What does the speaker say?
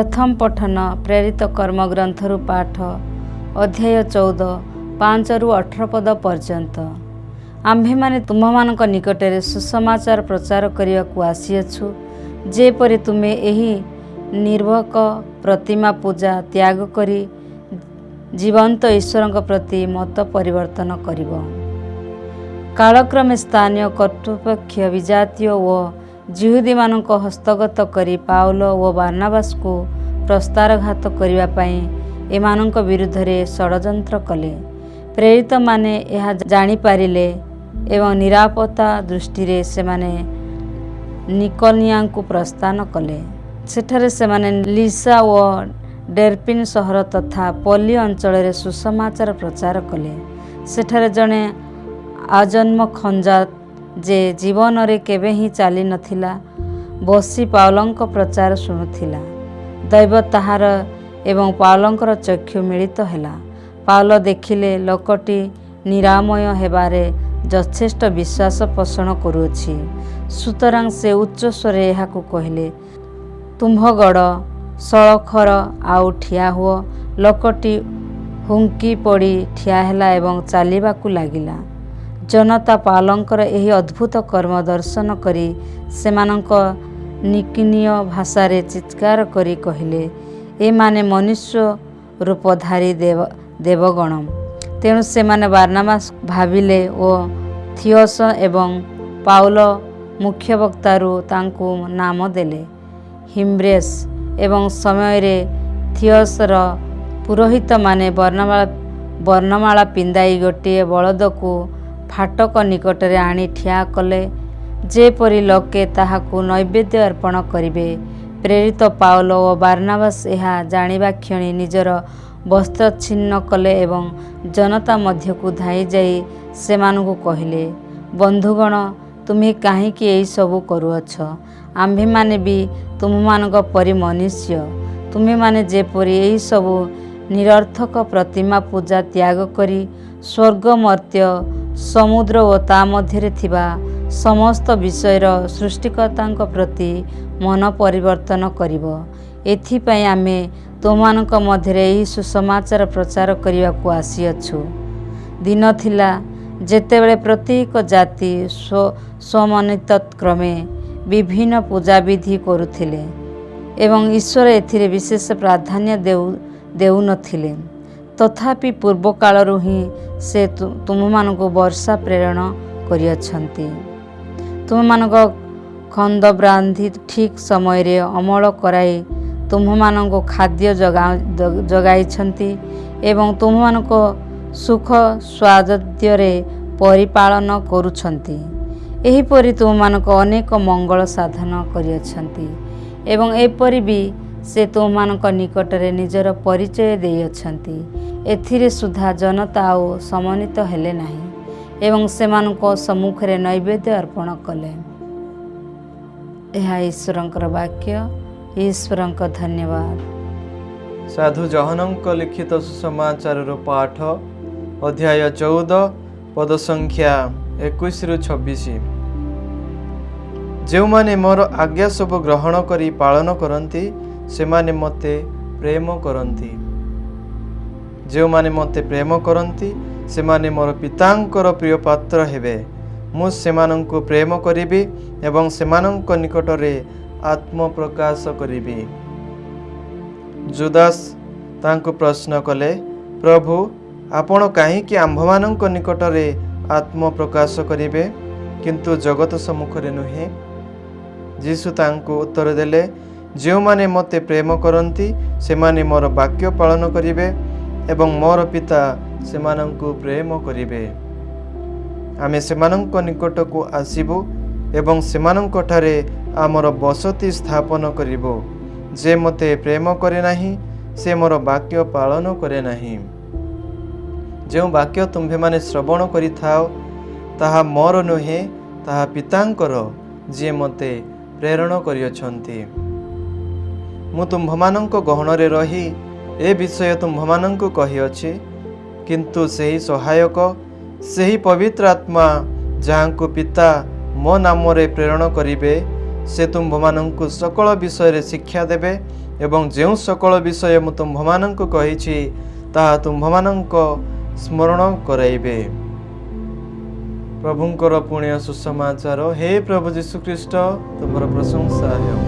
प्रथम पठन प्रेरित कर्म ग्रंथरु पाठ अध्याय 14 5 रु 18 पद पर्यंत। आम्भे माने तुम्हामानक निकटरे सुसमाचार प्रचार करियाकु आसीअछु, जेपरि तुमे एही निर्भक प्रतिमा पूजा त्याग करी जीवंत ईश्वरଙ୍କ प्रति मत परिवर्तन करिब। कालक्रमे स्थानीय कर्तृपक्ष विजातीय व जिहुदी मानक हस्तगत करी पाउल व बारनाबास को प्रस्तारघात करिबा पई एमानଙ୍କ विरुद्धरे षडयंत्र कले। प्रेरित माने यह जानी पारिले एवं निरापत्ता दृष्टि से माने निकोनिया को प्रस्थान कले। सेठारे से माने लिसा व डेरपिन सहर तथा पल्ली अंचल सुसमाचार प्रचार कले। सेठारे जने आजन्म खंजात जे जीवन रे केबे ही चाली नथिला बसी पाउलंक प्रचार शुणुथिला। दैव ताहार एवं पाउलंकर चक्षु मिलित हैला। पाउल देखिले लोकटी निरामय हेबारे यथेष्ट विश्वास पोषण करुअछि। सुतरां से उच्च स्वरे एहाकु कहिले, तुम्भ गड़ सड़खर आउ ठिया हुओ। लोकटी हुंकी पड़ी ठिया हैला एवं चालिबाकु लागिला। जनता पाउलंकर एही अद्भुत कर्म दर्शन करी सेमानंक निकिनीय भाषारे चित्कार करी कहिले, ए माने मनुष्य रूपधारी देवगण। तेणु सेमाने बारनाबास भाविले ओ थियोस एवं पाउल मुख्य वक्तारू तांकु नाम देले। हिम्ब्रेस एवं समय रे थियोसर पुरोहित माने वर्णमाला पिंदाई गोटे बलद को फाटक निकटरे आनी ठिया कले, जेपरि लोके ताहाकु नैवेद्य अर्पण करिवे। प्रेरित पाउल और बारनाबास यह जानिबा क्षणी निजर वस्त्र छिन्न कले एवं जनता मध्य को धाई जाई सेमानकु कहिले, बंधुगण तुम्हें काहीकि एई सबु करुअछ? आम्भे माने भी तुममानक परि मनुष्य। तुम्हें माने जेपरि एई सबु निरर्थक प्रतिमा पूजा त्याग करी स्वर्ग मर्त्य समुद्र ओ ता मध्यरे थिबा समस्त विषयर सृष्टिकर्तांक प्रति मन परिवर्तन करिब। एथिपाई आमे तुममानक मध्यरे एही सुसमाचार प्रचार करिबाकु आसीअछु। दिन थिला जेतेबेले प्रत्येक जाति स्वमनित क्रमे विभिन्न पूजा विधि करुथिले एवं ईश्वर एथिरे विशेष प्राधान्य देउ नथिले। तथापि पूर्व कालरु ही से तुममानकु वर्षा प्रेरण करिअछन्ति। तुममानक खंद ब्रांधि ठीक समय रे अमल कराई तुममानक खाद्य जगाइछन्ति एवं तुममानक सुख स्वाद्य रे परिपालन करुछन्ति। एहीपरि तुममानक अनेक मंगल साधन करिअछन्ति एवं एपरि भी से तुममानक निकटरे निजर परिचय देइअछन्ति। एथिरे सुधा जनता आउ समन्वित हेले नाही एवं सेमानक सम्मुखरे नैवेद्य अर्पण कले। यह ईश्वरंकर वाक्य। ईश्वरंक धन्यवाद। साधु जहनंक लिखित सुसमाचार पाठ अध्याय 14 पद संख्या 21 रु 26। जो माने मोर आज्ञा सब ग्रहण करी पालन करती से माने मते प्रेम करती। जो माने मते प्रेम करती से माने मोर पितांकर प्रिय पात्र हेबे। मु सेमानंकु प्रेम करिबी एवं सेमानंक निकटरे आत्म प्रकाश करिबी। जुदास तांको प्रश्न कले, प्रभु आपण काहीकि आम्भमानंक निकटरे आत्म प्रकाश करिबे किंतु जगत सम्मुखरे नुहे? जीशु तांको उत्तर देले, जो माने मते प्रेम करती से माने मोर वाक्य पालन करिबे एवं मोर पिता सेमानंकु प्रेम करिबे। आमे सेमानंक निकटकु आसीबु एवं सेमानंक ठारे आमर बसति स्थापन करिबो। जे मते प्रेम करे नाही से मोर वाक्य पालन करे नाही। जो वाक्य तुम्भे माने श्रवण करिथाओ ताहा मोर नुहे, ताहा पितांकर जे मते प्रेरण करिअछन्ति। मु तुम्भमानंक गहणरे रही ए विषय तुम्भमानंकु कहिअछि, किंतु सेही सहायक सेही पवित्र आत्मा जहाँकु पिता मो नाम रे प्रेरण करिबे से तुम्भमानंकु सकल विषय रे शिक्षा देबे ଏବଂ ଯେଉଁ ସକଳ ବିଷୟ ମୁଁ ତୁମ୍ଭମାନଙ୍କୁ କହିଛି ତାହା ତୁମ୍ଭମାନଙ୍କ ସ୍ମରଣ କରାଇବେ। ପ୍ରଭୁଙ୍କର ପୁଣ୍ୟ ସୁସମାଚାର। ହେ ପ୍ରଭୁ ଯୀଶୁଖ୍ରୀଷ୍ଟ, ତୁମର ପ୍ରଶଂସା ହେଉ।